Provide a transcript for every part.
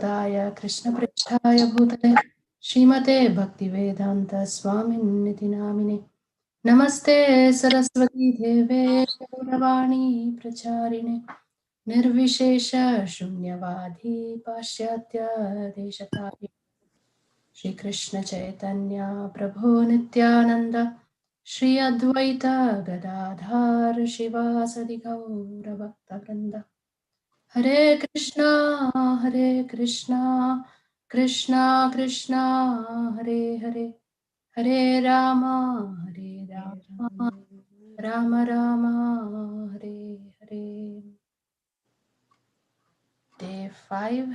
Bhagavataaya Krishna Prishthaya Bhutale Srimate Bhaktivedanta Swaminiti Namine Namaste Saraswati Deve Gauravani Pracharine Nirvishesha Shunyavadhi Pashyatya Deshatari Shri Krishna Chaitanya Prabhu Nityananda Shri Advaita Gadadhar Shivasadi Gaura Bhakta Vrinda Hare Krishna Krishna Krishna Hare Hare Hare Rama Rama Rama Hare Hare. Day 5.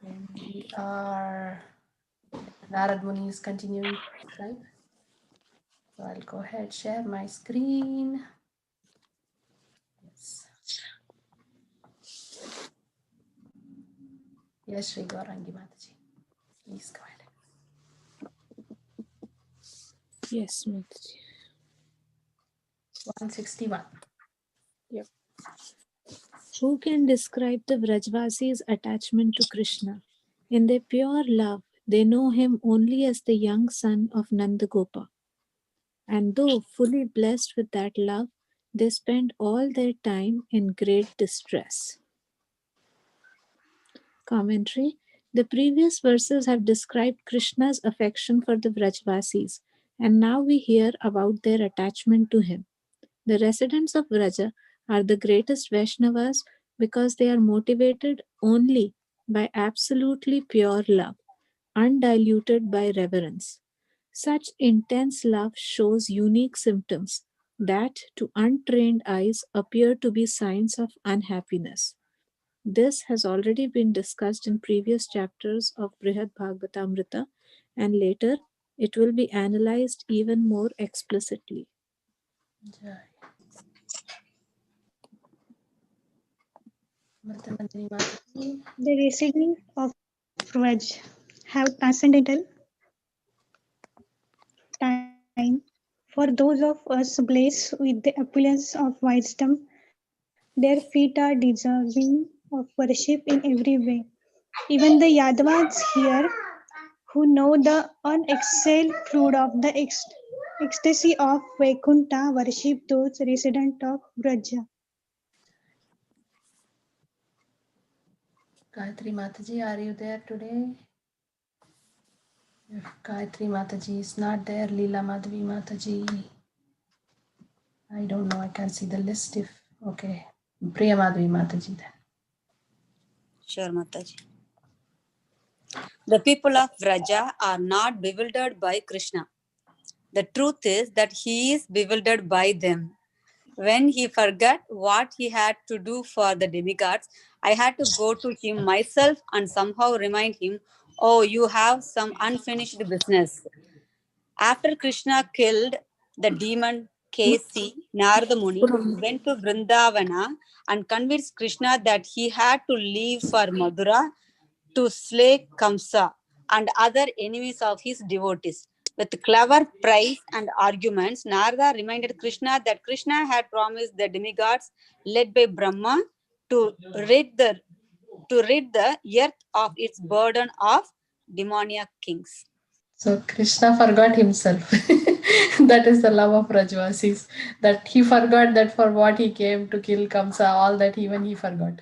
And we are, Narad Muni is continuing to describe. So I'll go ahead, share my screen. Yes. Yes, Shri Gaurangi Mataji. Please go ahead. Yes, Mataji. 161. Yep. Who can describe the Vrajvasis' attachment to Krishna? In their pure love, they know him only as the young son of Nandagopa. And though fully blessed with that love, they spend all their time in great distress. Commentary. The previous verses have described Krishna's affection for the Vrajvasis, and now we hear about their attachment to him. The residents of Vraja are the greatest Vaishnavas because they are motivated only by absolutely pure love, undiluted by reverence. Such intense love shows unique symptoms that to untrained eyes appear to be signs of unhappiness. This has already been discussed in previous chapters of Brihad Bhagavatamrita, and later it will be analyzed even more explicitly. Jai. The residents of Vraj have transcendental time. For those of us blessed with the opulence of wisdom, their feet are deserving of worship in every way. Even the Yadavas here, who know the unexhaled fluid of the ecstasy of Vaikuntha, worship those residents of Vraja. Gayatri Mataji, are you there today? If Gayatri Mataji is not there, Leela Madhavi Mataji. I don't know, I can't see the list if, okay. Priya Madhavi Mataji then. Sure, Mataji. The people of Vraja are not bewildered by Krishna. The truth is that he is bewildered by them. When he forgot what he had to do for the demigods, I had to go to him myself and somehow remind him, oh, you have some unfinished business. After Krishna killed the demon Kesi, Narada Muni went to Vrindavana and convinced Krishna that he had to leave for Madura to slay Kamsa and other enemies of his devotees. With clever praise and arguments, Narada reminded Krishna that Krishna had promised the demigods led by Brahma to rid the earth of its burden of demoniac kings. So Krishna forgot himself. That is the love of Rajvasis. That he forgot that for what he came to kill Kamsa, all that even he forgot.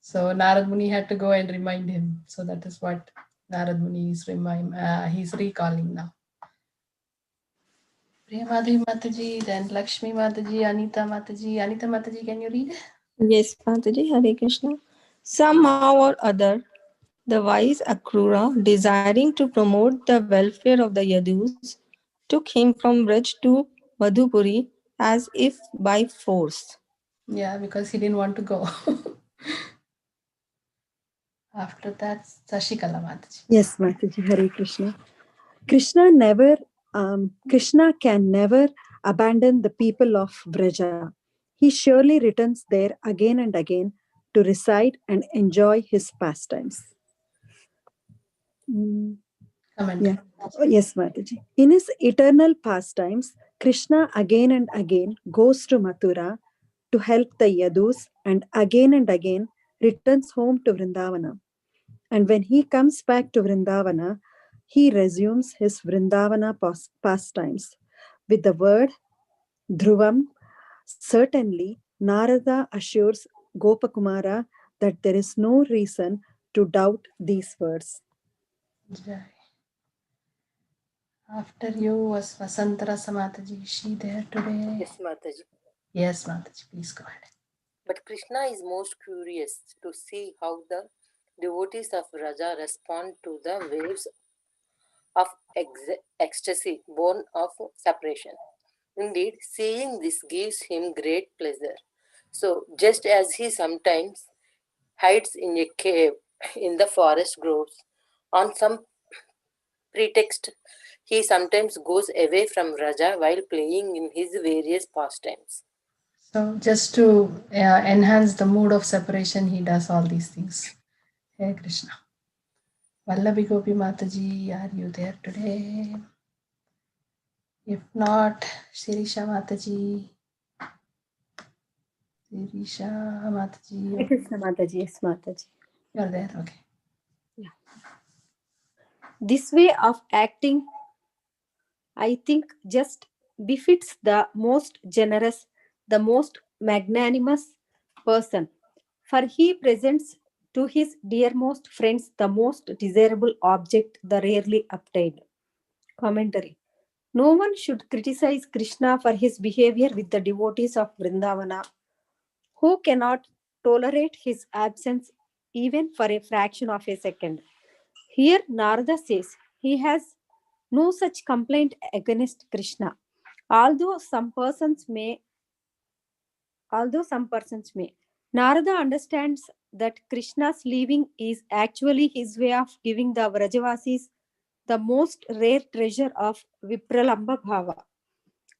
So Narad Muni had to go and remind him. So that is what Narad Muni is he's recalling now. Priya Madhavi Mataji, then Lakshmi Mataji, Anita Mataji. Anita Mataji, can you read? Yes, Mataji, Hare Krishna. Somehow or other, the wise Akrura, desiring to promote the welfare of the Yadus, took him from Braj to Madhupuri as if by force. Yeah, because he didn't want to go. After that, Sashikala Mataji. Yes, Mataji, Hare Krishna. Krishna can never abandon the people of Vraja. He surely returns there again and again to reside and enjoy his pastimes. Yeah. Yes, Mataji. In his eternal pastimes, Krishna again and again goes to Mathura to help the Yadus and again returns home to Vrindavana. And when he comes back to Vrindavana, he resumes his Vrindavana pastimes with the word Dhruvam. Certainly, Narada assures Gopakumara that there is no reason to doubt these words. Jai. After you was Vasantara Samataji. Is she there today? Yes, Mataji. Yes, Mataji, please go ahead. But Krishna is most curious to see how the devotees of Raja respond to the waves of ecstasy born of separation. Indeed, seeing this gives him great pleasure. So, just as he sometimes hides in a cave in the forest groves on some pretext, he sometimes goes away from Raja while playing in his various pastimes. So, just to enhance the mood of separation, he does all these things. Hey Krishna. Vallabi Gopi Mataji, are you there today? If not, Shirisha Mataji. Shirisha Mataji. Krishna Mataji, yes, Mataji. You're there, okay. Yeah. This way of acting, I think, just befits the most generous, the most magnanimous person, for he presents to his dearmost friends the most desirable object, the rarely obtained. Commentary. No one should criticize Krishna for his behavior with the devotees of Vrindavana, who cannot tolerate his absence even for a fraction of a second. Here, Narada says he has no such complaint against Krishna, although some persons may. Narada understands that Krishna's leaving is actually his way of giving the Vrajavasis the most rare treasure of Vipralamba Bhava.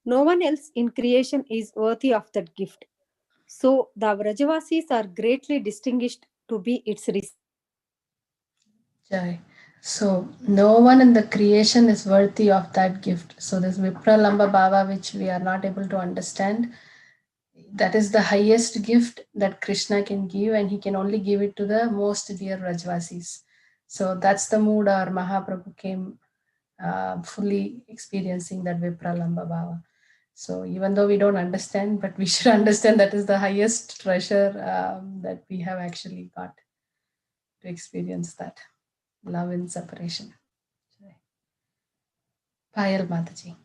No one else in creation is worthy of that gift. So the Vrajavasis are greatly distinguished to be its recipients. Jai. So no one in the creation is worthy of that gift. So this Vipralamba Bhava, which we are not able to understand, that is the highest gift that Krishna can give, and he can only give it to the most dear Rajvasis. So that's the mood our Mahaprabhu came fully experiencing, that Vipralamba Bhava. So even though we don't understand, but we should understand that is the highest treasure that we have actually got to experience, that love in separation. Payal Mataji.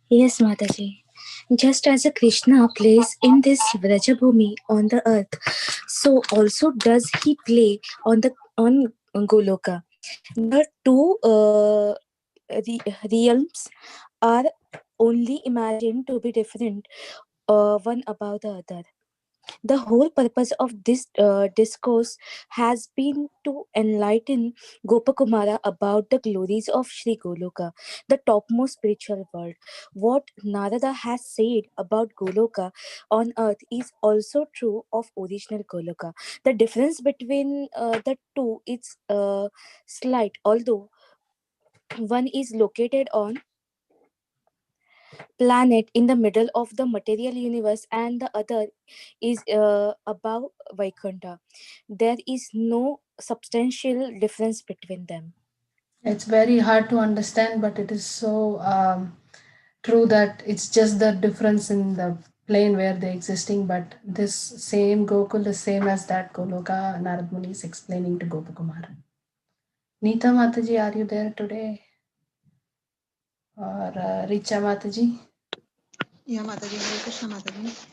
Yes, Mataji. Just as a Krishna plays in this Vrajabhumi on the earth, so also does he play on Goloka. The two realms are only imagined to be different one about the other. The whole purpose of this discourse has been to enlighten Gopakumara about the glories of Sri Goloka, the topmost spiritual world. What Narada has said about Goloka on earth is also true of original Goloka. The difference between the two is slight, although one is located on planet in the middle of the material universe and the other is above Vaikuntha. There is no substantial difference between them. It's very hard to understand, but it is so true that it's just the difference in the plane where they're existing. But this same Gokul is same as that Goloka Narad Muni is explaining to Gopakumara. Neeta Mataji, are you there today? Or Richa Mataji? Yeah, Mataji, Hare Krishna Mataji.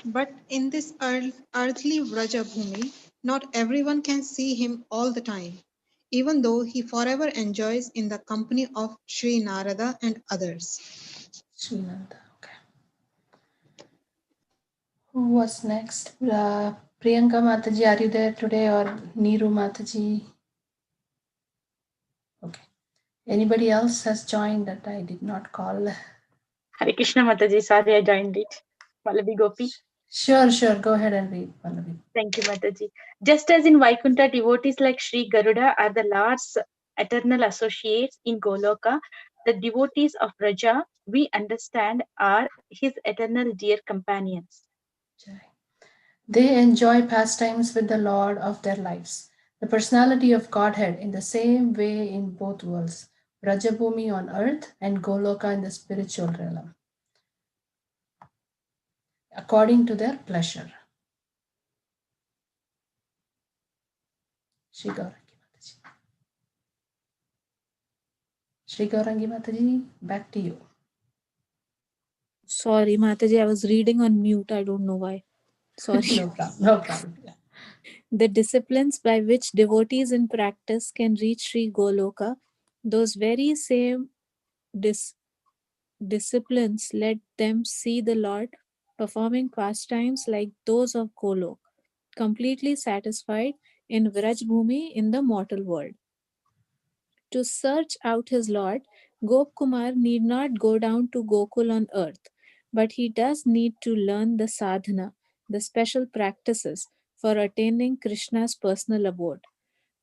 But in this earthly Vraja Bhumi, not everyone can see him all the time, even though he forever enjoys in the company of Sri Narada and others. Sri Narada, okay. Who was next? Priyanka Mataji, are you there today? Or Neeru Mataji? Okay. Anybody else has joined that I did not call? Hare Krishna Mataji, sorry I joined it. Vallabi Gopi. Sure. Go ahead and read, Vallabi. Thank you, Mataji. Just as in Vaikuntha, devotees like Sri Garuda are the Lord's eternal associates in Goloka, the devotees of Raja we understand are his eternal dear companions. They enjoy pastimes with the Lord of their lives, the personality of Godhead in the same way in both worlds, Rajabhumi on earth and Goloka in the spiritual realm, according to their pleasure. Shri Gaurangi Mataji. Shri Gaurangi Mataji, back to you. Sorry, Mataji, I was reading on mute. I don't know why. Sorry. No problem. No problem. Yeah. The disciplines by which devotees in practice can reach Sri Goloka, those very same disciplines let them see the Lord performing pastimes like those of Golok, completely satisfied in Vrajbhumi in the mortal world. To search out his Lord, Gop Kumar need not go down to Gokul on earth, but he does need to learn the sadhana, the special practices for attaining Krishna's personal abode.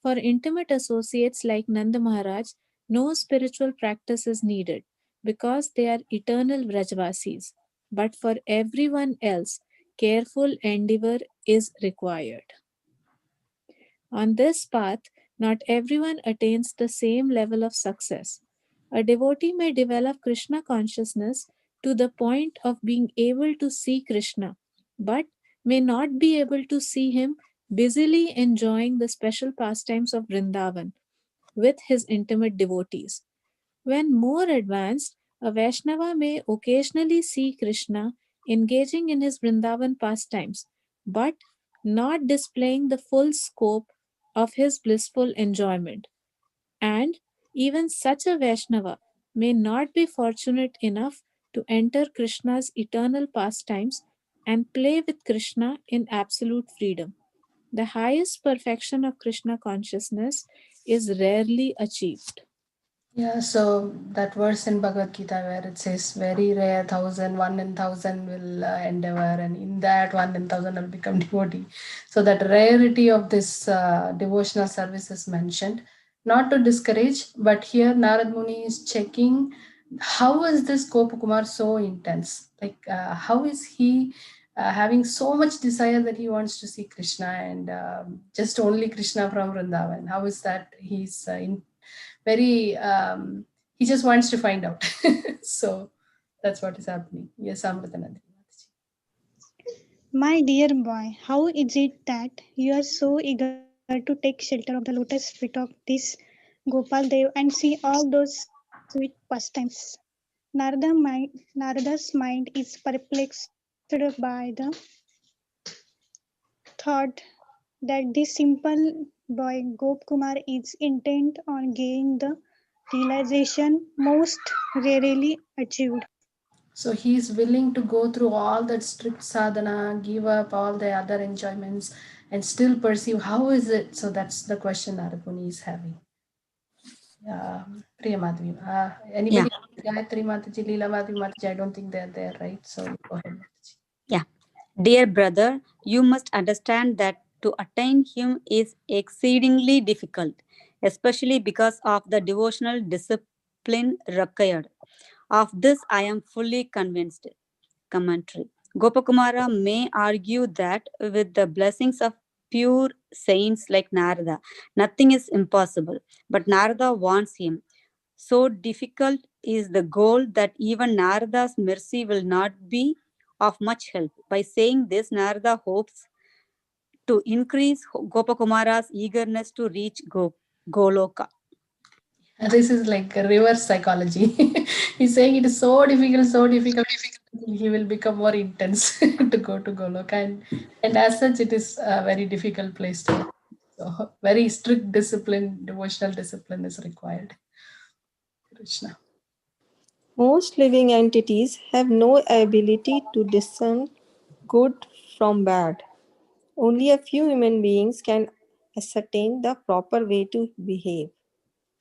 For intimate associates like Nanda Maharaj, no spiritual practice is needed because they are eternal Vrajvasis. But for everyone else, careful endeavor is required. On this path, not everyone attains the same level of success. A devotee may develop Krishna consciousness to the point of being able to see Krishna, but may not be able to see him busily enjoying the special pastimes of Vrindavan with his intimate devotees. When more advanced, a Vaishnava may occasionally see Krishna engaging in his Vrindavan pastimes, but not displaying the full scope of his blissful enjoyment. And even such a Vaishnava may not be fortunate enough to enter Krishna's eternal pastimes and play with Krishna in absolute freedom. The highest perfection of Krishna consciousness is rarely achieved. Yeah, so that verse in Bhagavad Gita where it says, very rare thousand, one in thousand will endeavor, and in that one in thousand will become devotee. So that rarity of this devotional service is mentioned, not to discourage, but here Narad Muni is checking how is this Gopakumar so intense? Like, how is he having so much desire that he wants to see Krishna and just only Krishna from Vrindavan? How is that he's very he just wants to find out. So that's what is happening. Yes, Amritanandi. My dear boy, how is it that you are so eager to take shelter of the lotus feet of this Gopal Dev and see all those sweet pastimes? Narada's mind is perplexed by the thought that this simple boy Gop Kumar is intent on gaining the realization most rarely achieved. So he's willing to go through all that strict sadhana, give up all the other enjoyments, and still pursue. How is it? So that's the question Narapuni is having. Priya Madhvi. Yeah, Anybody? Gayatri Mataji, Leela Madhvi Mataji, I don't think they're there, right? So you go ahead, Mataji. yeah. Dear brother, you must understand that to attain him is exceedingly difficult, especially because of the devotional discipline required. Of this, I am fully convinced. Commentary. Gopakumara may argue that with the blessings of pure saints like Narada, nothing is impossible. But Narada wants him. So difficult is the goal that even Narada's mercy will not be of much help. By saying this, Narada hopes to increase Gopakumara's eagerness to reach Goloka. This is like a reverse psychology. He's saying it is so difficult, so difficult. He will become more intense to go to Golok, and as such, it is a very difficult place to go. So, very strict discipline, devotional discipline is required. Krishna. Most living entities have no ability to discern good from bad. Only a few human beings can ascertain the proper way to behave.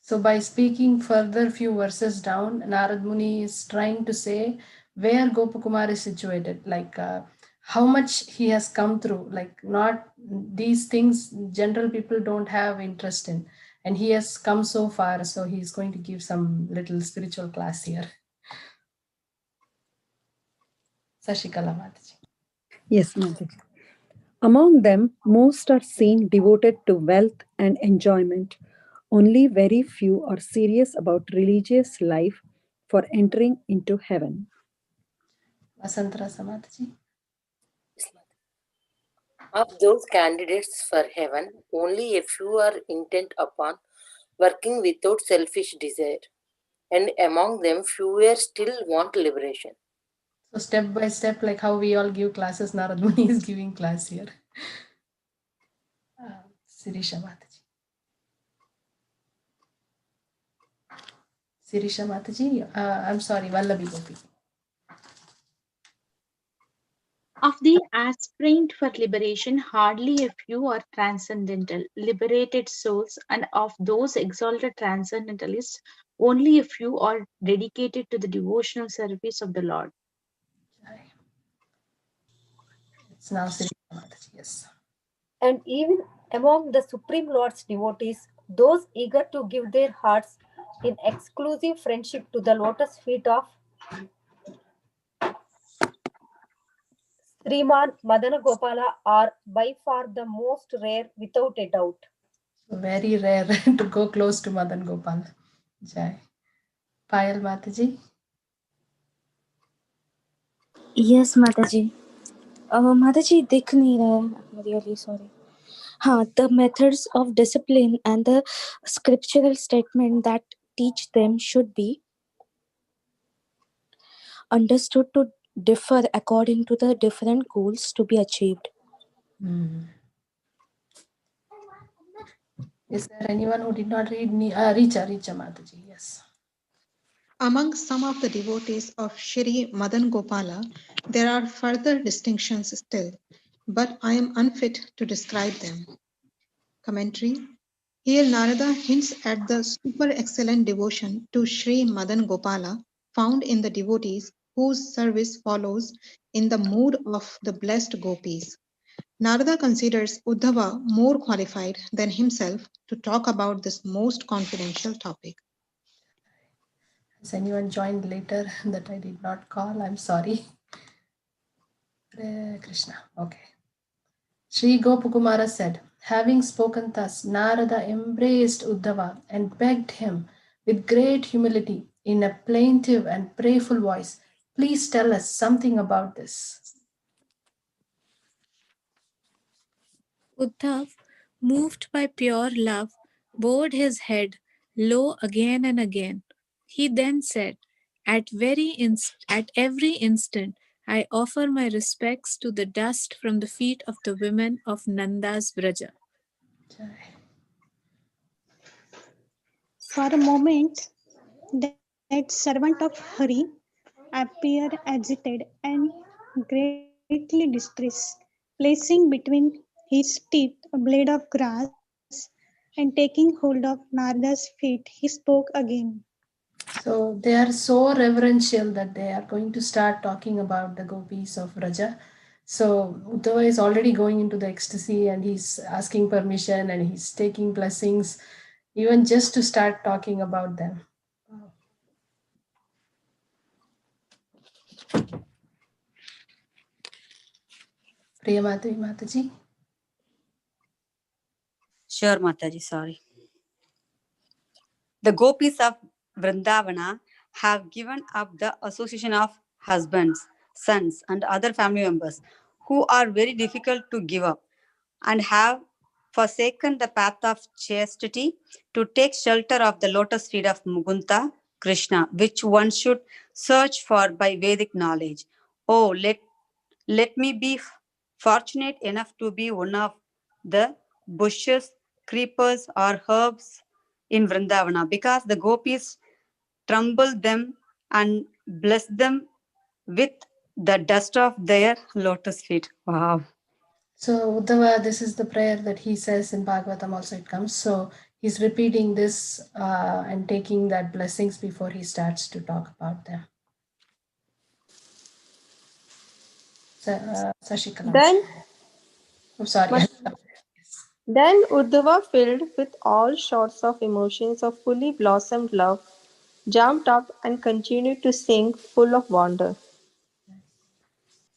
So, by speaking further few verses down, Narad Muni is trying to say where Gopakumar is situated, like how much he has come through, like not these things general people don't have interest in. And he has come so far, so he's going to give some little spiritual class here. Sashikala Mataji. Yes, Mataji. Among them, most are seen devoted to wealth and enjoyment. Only very few are serious about religious life for entering into heaven. Vasantara Samataji. Of those candidates for heaven, only a few are intent upon working without selfish desire, and among them, fewer still want liberation. So step by step, like how we all give classes, Narad Muni is giving class here. Sirisha Mataji. Sirisha Mataji, I'm sorry, Vallabi Gopi. Of the aspirant for liberation, hardly a few are transcendental, liberated souls, and of those exalted transcendentalists, only a few are dedicated to the devotional service of the Lord. It's now Sirisha Mataji, yes. And even among the Supreme Lord's devotees, those eager to give their hearts in exclusive friendship to the lotus feet of Sriman Madana Gopala are by far the most rare without a doubt. So very rare to go close to Madan Gopal. Jai. Payal Mataji. Yes, Mataji. Mataji, दिख नहीं रहा है. I'm really sorry. The methods of discipline and the scriptural statement that teach them should be understood to differ according to the different goals to be achieved. Is there anyone who did not read? Richa Mataji, yes. Among some of the devotees of Shri Madan Gopala, there are further distinctions still, but I am unfit to describe them. Commentary. Here Narada hints at the super excellent devotion to Shri Madan Gopala found in the devotees whose service follows in the mood of the blessed gopis. Narada considers Uddhava more qualified than himself to talk about this most confidential topic. Has anyone joined later that I did not call? I'm sorry. Hare Krishna. Okay. Sri Gopakumara said, having spoken thus, Narada embraced Uddhava and begged him with great humility in a plaintive and prayerful voice, please tell us something about this. Uddhav, moved by pure love, bowed his head low again and again. He then said, at every instant, I offer my respects to the dust from the feet of the women of Nanda's Vraja. For a moment, that servant of Hari appeared agitated and greatly distressed. Placing between his teeth a blade of grass and taking hold of Narada's feet, he spoke again. So they are so reverential that they are going to start talking about the gopis of Raja. So Uddhava is already going into the ecstasy and he's asking permission and he's taking blessings, even just to start talking about them. Priya Mataji. Sure, Mataji, sorry. The gopis of Vrindavana have given up the association of husbands, sons, and other family members who are very difficult to give up and have forsaken the path of chastity to take shelter of the lotus feet of Mugunta, Krishna, which one should search for by Vedic knowledge. Oh, let me be fortunate enough to be one of the bushes, creepers, or herbs in Vrindavana, because the gopis tremble them and bless them with the dust of their lotus feet. Wow. So Uddhava, this is the prayer that he says in Bhagavatam also it comes. So he's repeating this and taking that blessings before he starts to talk about them. Sashikala. Then, sorry. then Uddhava, filled with all sorts of emotions of fully blossomed love, jumped up and continued to sing, full of wonder.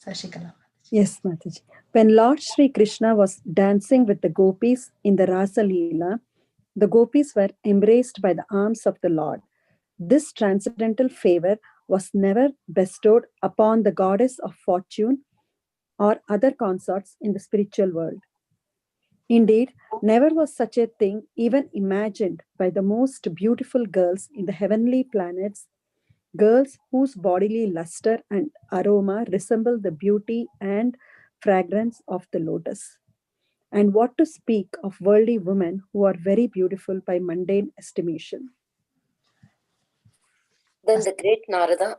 Sashikala. Yes, Mataji. When Lord Sri Krishna was dancing with the gopis in the Rasa Leela, the gopis were embraced by the arms of the Lord. This transcendental favor was never bestowed upon the goddess of fortune or other consorts in the spiritual world. Indeed, never was such a thing even imagined by the most beautiful girls in the heavenly planets, girls whose bodily luster and aroma resemble the beauty and fragrance of the lotus. And what to speak of worldly women who are very beautiful by mundane estimation. Then the great Narada,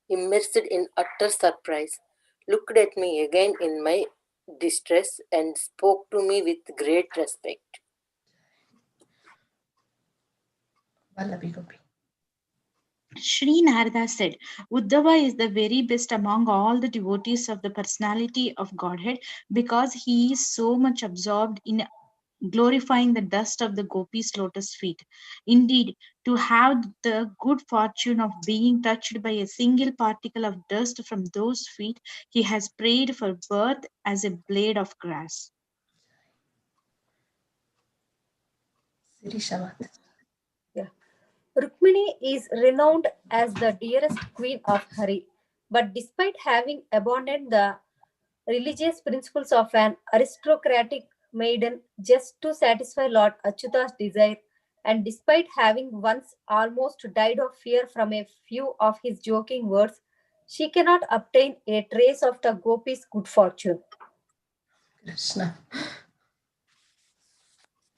immersed in utter surprise, looked at me again in my distress and spoke to me with great respect. Vallabi Gopi. Sri Narada said, Uddhava is the very best among all the devotees of the personality of Godhead because he is so much absorbed in glorifying the dust of the gopis' lotus feet. Indeed, to have the good fortune of being touched by a single particle of dust from those feet, he has prayed for birth as a blade of grass. Sirisha Mataji. Yeah. Rukmini is renowned as the dearest queen of Hari, but despite having abandoned the religious principles of an aristocratic maiden just to satisfy Lord Achyuta's desire, and despite having once almost died of fear from a few of his joking words, she cannot obtain a trace of the gopis' good fortune. Krishna.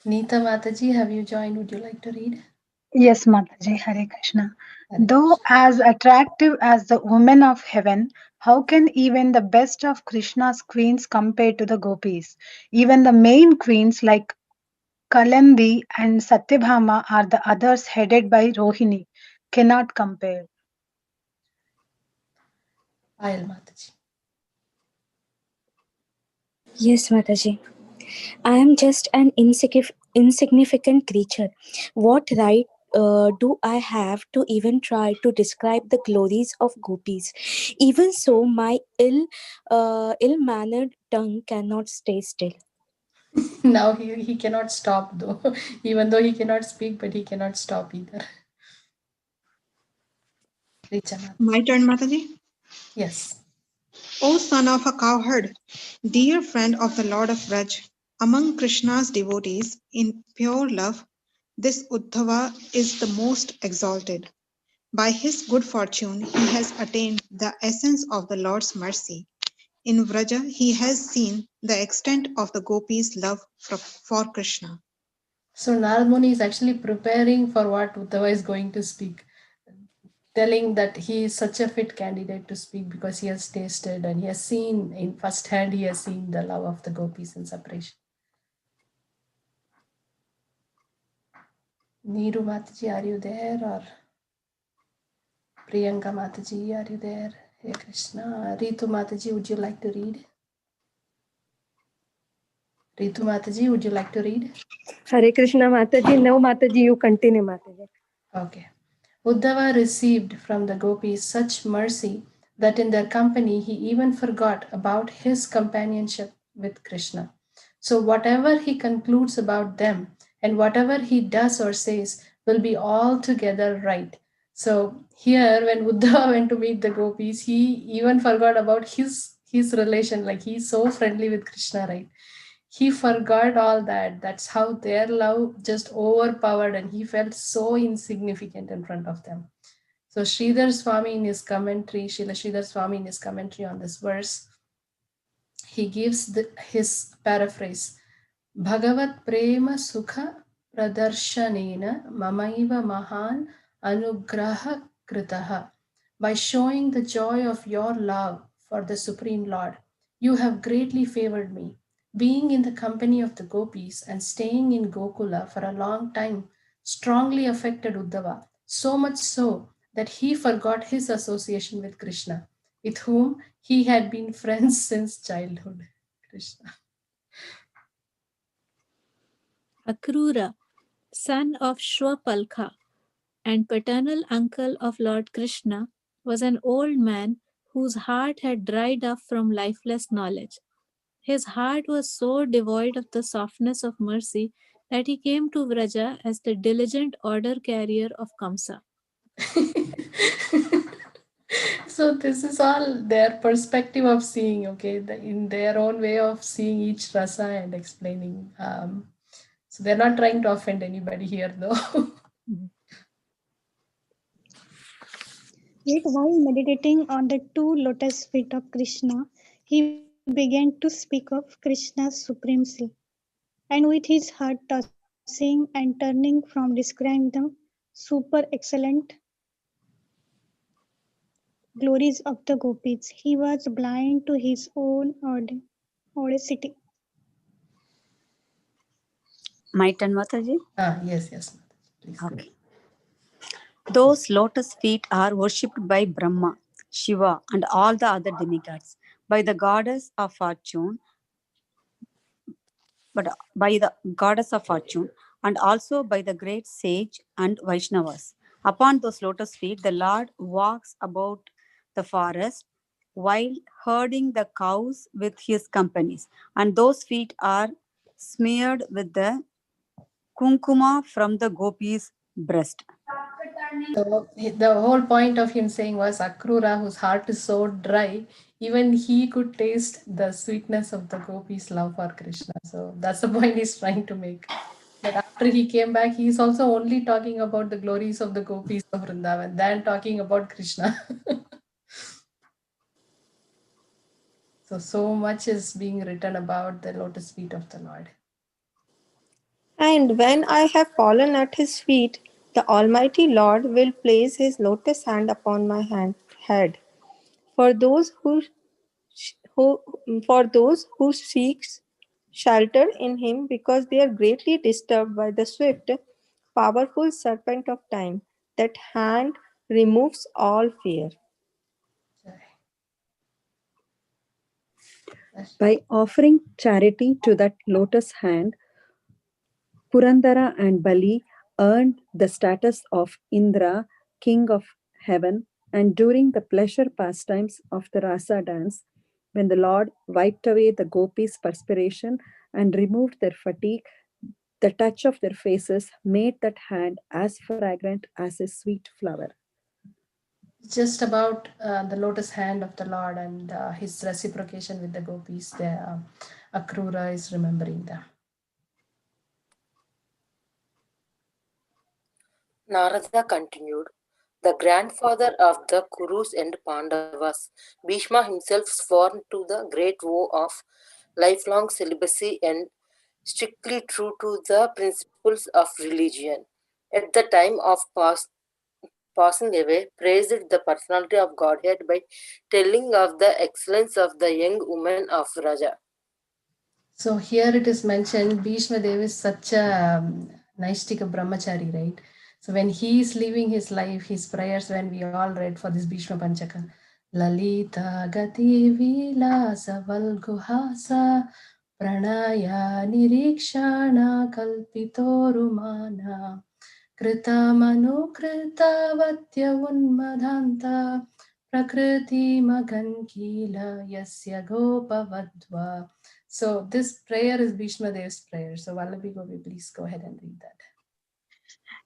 Neeta Mataji, have you joined? Would you like to read? Yes, Mataji, Hare Krishna. Hare Though Krishna. as attractive as the women of heaven, how can even the best of Krishna's queens compare to the gopis? Even the main queens like Kalandi and Satyabhama are the others headed by Rohini, cannot compare. Payal Mataji. Yes, Mataji. I am just an insignificant creature. What right do I have to even try to describe the glories of gopis? Even so, my ill-mannered tongue cannot stay still. Now he cannot stop though. Even though he cannot speak, but he cannot stop either. Richa Mataji. My turn, Mataji. Yes. O son of a cowherd, dear friend of the Lord of Raj, among Krishna's devotees in pure love, this Uddhava is the most exalted. By his good fortune, he has attained the essence of the Lord's mercy. In Vraja, he has seen the extent of the gopis' love for Krishna. So Narad Muni is actually preparing for what Uddhava is going to speak, telling that he is such a fit candidate to speak because he has tasted and he has seen in first hand, he has seen the love of the gopis in separation. Neeru Mataji, are you there? Or Priyanka Mataji, are you there? Hey Krishna. Ritu Mataji, would you like to read? Ritu Mataji, would you like to read? Hare Krishna Mataji. No, Mataji, you continue, Mataji. Okay. Uddhava received from the gopis such mercy that in their company he even forgot about his companionship with Krishna. So whatever he concludes about them and whatever he does or says will be altogether right. So here when Uddhava went to meet the gopis, he even forgot about his relation, like he's so friendly with Krishna, right? He forgot all that. That's how their love just overpowered and he felt so insignificant in front of them. So Sridhar Swami in his commentary, Srila Sridhar Swami in his commentary on this verse, he gives his paraphrase. Bhagavat prema sukha pradarshanena mamaiva mahan anugraha kritaha. By showing the joy of your love for the Supreme Lord, you have greatly favored me. Being in the company of the gopis and staying in Gokula for a long time strongly affected Uddhava, so much so that he forgot his association with Krishna, with whom he had been friends since childhood. Krishna. Akrura, son of Shwapalkha and paternal uncle of Lord Krishna, was an old man whose heart had dried up from lifeless knowledge. His heart was so devoid of the softness of mercy that he came to Vraja as the diligent order carrier of Kamsa. So this is all their perspective of seeing, okay, in their own way of seeing each rasa and explaining. So they're not trying to offend anybody here, though. Yet while meditating on the two lotus feet of Krishna, he began to speak of Krishna's supremacy. And with his heart tossing and turning from describing the super excellent glories of the gopis, he was blind to his own audacity. My turn, Mataji. Yes, Mataji. Please go. Okay. Those lotus feet are worshipped by Brahma, Shiva, and all the other demigods, by the goddess of fortune, but by the goddess of fortune, and also by the great sage and Vaishnavas. Upon those lotus feet, the Lord walks about the forest while herding the cows with his companies, and those feet are smeared with the kunkuma from the gopis' breast. So the whole point of him saying was Akrura, whose heart is so dry, even he could taste the sweetness of the gopis' love for Krishna. So that's the point he's trying to make. But after he came back, he's also only talking about the glories of the gopis of Vrindavan than talking about Krishna. So much is being written about the lotus feet of the Lord. And when I have fallen at his feet, the Almighty Lord will place his lotus hand upon my head. For those who for those who seek shelter in him because they are greatly disturbed by the swift, powerful serpent of time, that hand removes all fear. By offering charity to that lotus hand, Purandara and Bali earned the status of Indra, king of heaven, and during the pleasure pastimes of the Rasa dance, when the Lord wiped away the gopis' perspiration and removed their fatigue, the touch of their faces made that hand as fragrant as a sweet flower. It's just about the lotus hand of the Lord and his reciprocation with the gopis. The Akrura is remembering them. Narada continued, the grandfather of the Kurus and Pandavas, Bhishma himself sworn to the great vow of lifelong celibacy and strictly true to the principles of religion. At the time of passing away, praised the personality of Godhead by telling of the excellence of the young woman of Raja. So here it is mentioned Bhishma Dev is such a Naishtika brahmachari, right? So when he is living his life, his prayers, when we all read for this Bhishma Panchaka, Lalita Gati Vilasa Valguhasa Pranaya Nirikshana Kalpitorumana Krita Manukrita Vatya Unmadhanta Prakriti Magankila Yasya Gopavadva. So this prayer is Bhishma Dev's prayer. So Vallabhi Gopi, please go ahead and read that.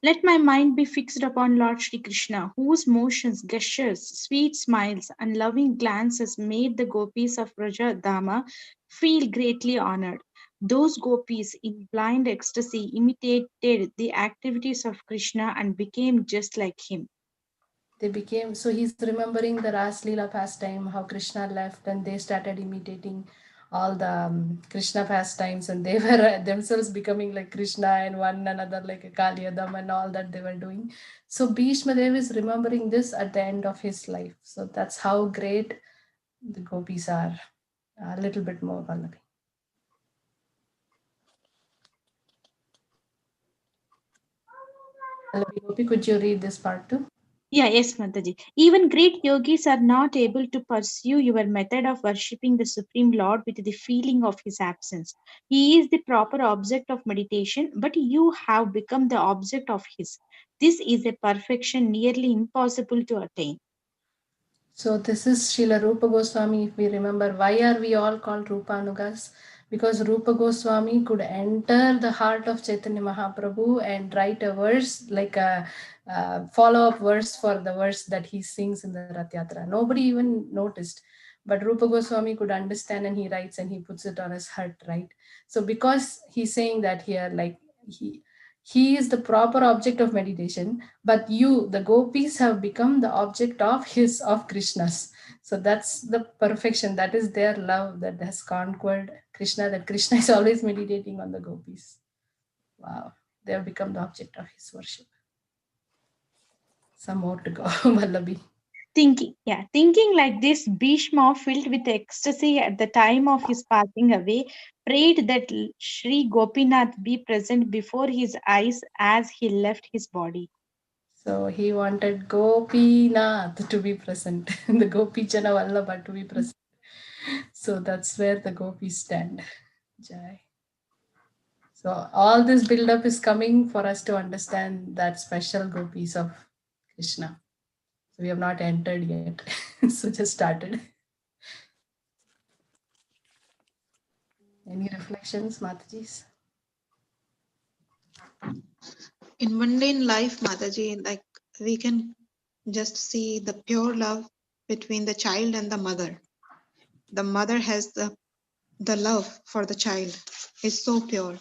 Let my mind be fixed upon Lord Shri Krishna, whose motions, gestures, sweet smiles, and loving glances made the gopis of Raja Dama feel greatly honored. Those gopis, in blind ecstasy, imitated the activities of Krishna and became just like him. So he's remembering the Ras Leela pastime, how Krishna left, and they started imitating all the Krishna pastimes, and they were themselves becoming like Krishna and one another like a Kaliyadam and all that they were doing. So Bhishma Dev is remembering this at the end of his life. So that's how great the gopis are. A little bit more, Vallabhi. Vallabhi Gopi, could you read this part too? Yeah, yes, Mataji. Even great yogis are not able to pursue your method of worshipping the Supreme Lord with the feeling of his absence. He is the proper object of meditation, but you have become the object of his. This is a perfection nearly impossible to attain. So this is Srila Rupa Goswami. If we remember, why are we all called Rupanugas? Because Rupa Goswami could enter the heart of Chaitanya Mahaprabhu and write a verse, like a follow-up verse for the verse that he sings in the Rath Yatra. Nobody even noticed. But Rupa Goswami could understand, and he writes and he puts it on his heart, right? So because he's saying that here, like he is the proper object of meditation, but you, the gopis, have become the object of Krishna's. So that's the perfection. That is their love that has conquered Krishna, that Krishna is always meditating on the gopis. Wow. They have become the object of his worship. Some more to go. Vallabi. Thinking like this, Bhishma, filled with ecstasy at the time of his passing away, prayed that Sri Gopinath be present before his eyes as he left his body. So he wanted Gopinath to be present, the Gopi Jana Vallabha to be present. So that's where the gopis stand. Jai. So all this build-up is coming for us to understand that special gopis of Krishna. So we have not entered yet. So just started. Any reflections, Matajis? In mundane life, Mataji, like we can just see the pure love between the child and the mother. The mother has the love for the child is so pure,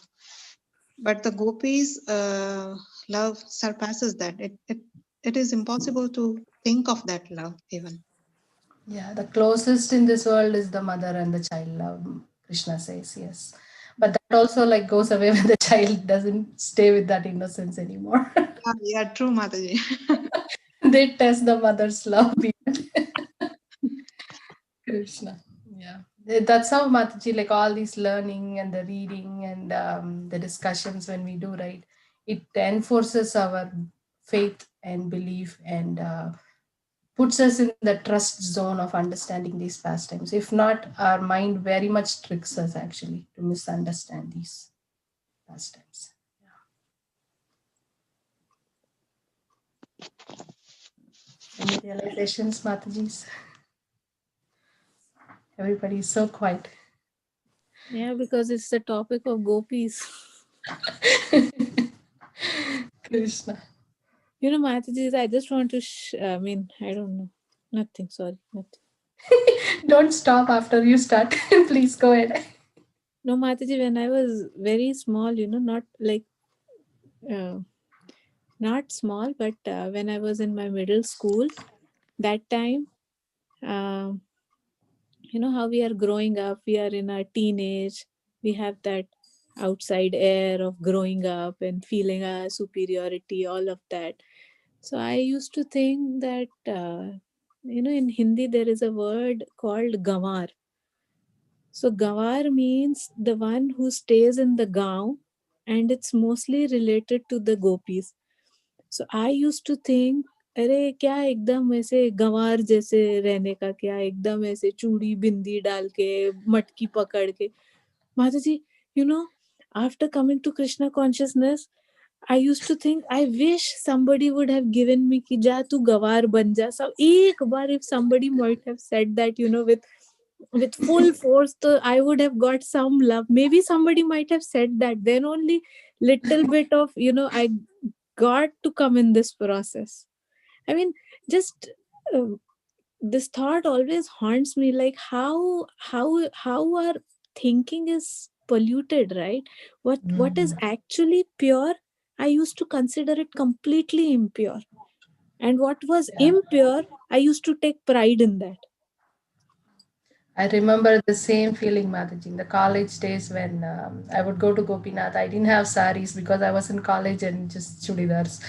but the gopis' love surpasses that. It is impossible to think of that love even. Yeah, the closest in this world is the mother and the child love, Krishna says, yes. But that also like goes away when the child doesn't stay with that innocence anymore. Yeah, true, Mataji. They test the mother's love. Krishna. Yeah. That's how Mataji, like all these learning and the reading and the discussions when we do, right? It enforces our faith and belief and puts us in the trust zone of understanding these pastimes. If not, our mind very much tricks us actually to misunderstand these pastimes. Yeah. Any realizations, Matajis? Everybody is so quiet. Yeah, because it's the topic of gopis. Krishna. You know, Mataji, I just want to, I don't know. Nothing, sorry, nothing. Don't stop after you start. Please go ahead. No, Mataji, when I was very small, not like, not small, but when I was in my middle school, that time, how we are growing up, we are in our teenage, we have that outside air of growing up and feeling a superiority, all of that. So I used to think that, in Hindi, there is a word called gawar. So gawar means the one who stays in the gaon, and it's mostly related to the gopis. So I used to think, अरे क्या एकदम ऐसे गंवार जैसे रहने का, क्या एकदम ऐसे चूड़ी बिंदी डाल के मटकी पकड़ के. माता जी, after coming to Krishna consciousness, I used to think, I wish somebody would have given me कि जा तू गवार बन जा. So एक बार if somebody might have said that, with full force, so I would have got some love. Maybe somebody might have said that. Then only little bit of, I got to come in this process. I mean, just this thought always haunts me, like how our thinking is polluted, right? What is actually pure, I used to consider it completely impure, and what was Yeah. impure, I used to take pride in that. I remember the same feeling, Mataji, in the college days when I would go to Gopinath. I didn't have saris because I was in college and just chudidars.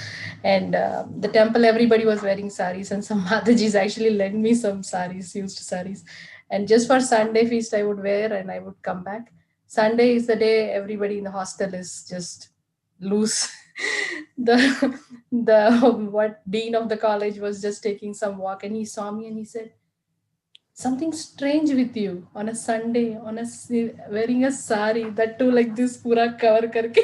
And the temple, everybody was wearing saris, and some Matajis actually lent me some saris, used saris. And just for Sunday feast, I would wear and I would come back. Sunday is the day everybody in the hostel is just loose. The what dean of the college was just taking some walk, and he saw me and he said, something strange with you on a Sunday, wearing a sari, that too like this pura cover karke.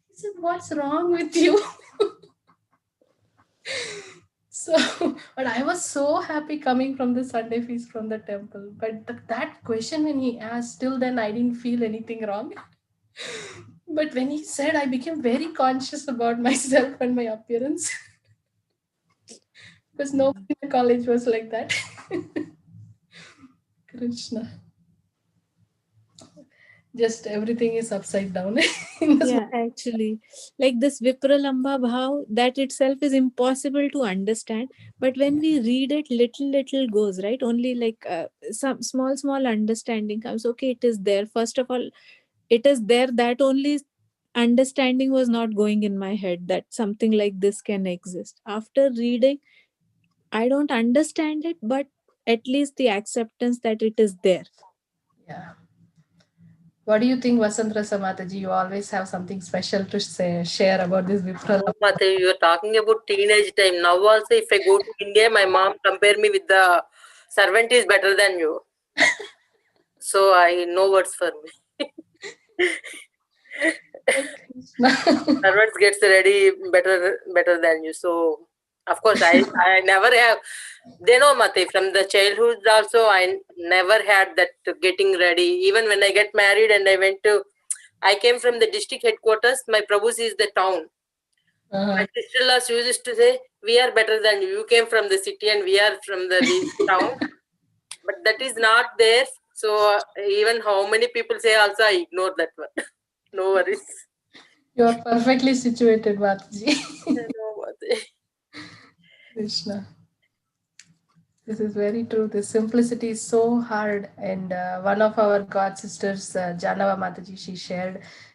He said, what's wrong with you? So, but I was so happy coming from the Sunday feast from the temple. But that question when he asked, till then I didn't feel anything wrong. But when he said, I became very conscious about myself and my appearance. Because nobody in the college was like that. Krishna. Just everything is upside down. In this Yeah, actually, like this Vipralamba Bhav, that itself is impossible to understand. But when we read it, little goes, right? Only like some small understanding comes. Okay, it is there. First of all, it is there. That only understanding was not going in my head that something like this can exist. After reading, I don't understand it, but at least the acceptance that it is there. Yeah. What do you think, Vasantra Samataji? You always have something special to say, share about this Vipral. No, Mate, you're talking about teenage time. Now also, if I go to India, my mom compare me with the servant is better than you. So I no words for me. Servants gets ready better than you. So of course I never have. They know, Mate, from the childhood also I never had that getting ready. Even when I get married and I came from the district headquarters. My Prabhu's is the town. My sister-in-laws used to say, we are better than you. You came from the city and we are from the town. But that is not there. So even how many people say also, I ignore that one. No worries. You are perfectly situated, Mataji. No, Mate. Krishna. This is very true. This simplicity is so hard. And one of our god sisters, Janava Mataji,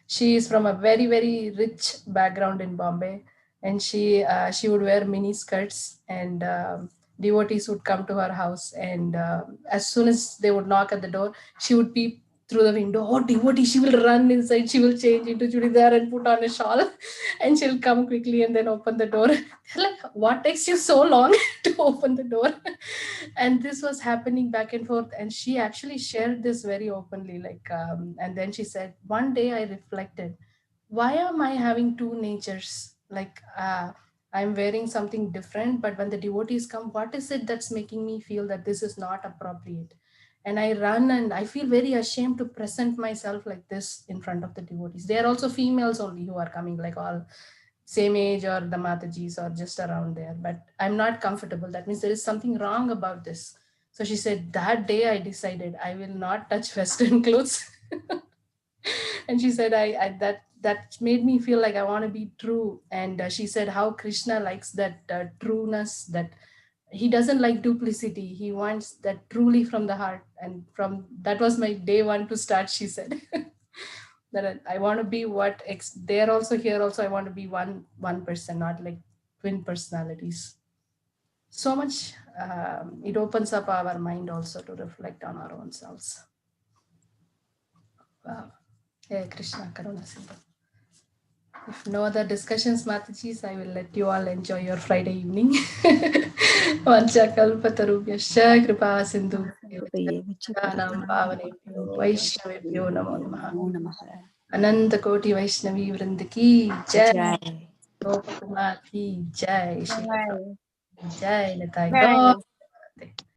she is from a very rich background in Bombay, and she would wear mini skirts, and devotees would come to her house, and as soon as they would knock at the door, she would peep through the window. Oh, devotee! She will run inside. She will change into chudidar and put on a shawl, and she'll come quickly and then open the door. They're like, what takes you so long to open the door? And this was happening back and forth, and she actually shared this very openly, like and then she said, one day I reflected, why am I having two natures? Like I'm wearing something different, but when the devotees come, what is it that's making me feel that this is not appropriate? And I run and I feel very ashamed to present myself like this in front of the devotees. They are also females only who are coming, like all same age or the Matajis or just around there, but I'm not comfortable. That means there is something wrong about this. So she said, that day I decided I will not touch Western clothes. And she said, I that made me feel like I want to be true. And she said how Krishna likes that trueness, that he doesn't like duplicity. He wants that truly from the heart. And from that was my day one to start, she said. That I want to be there also, here also I want to be one person, not like twin personalities. So much it opens up our mind also to reflect on our own selves. Wow. Hey Krishna Karuna Sindhu. If no other discussions, Matajis, I will let you all enjoy your Friday evening. Vanchakalpatarubhyascha kripa sindhu Nam Pavanebhyo Vaishnavebhyo Namo Namaha. Namo Namaha. Ananta Koti Vaishnavi Vrind ki Jai. Jai. Gopa Kumar ki Jai. Shri Bye. Jai Nitai. Bye. God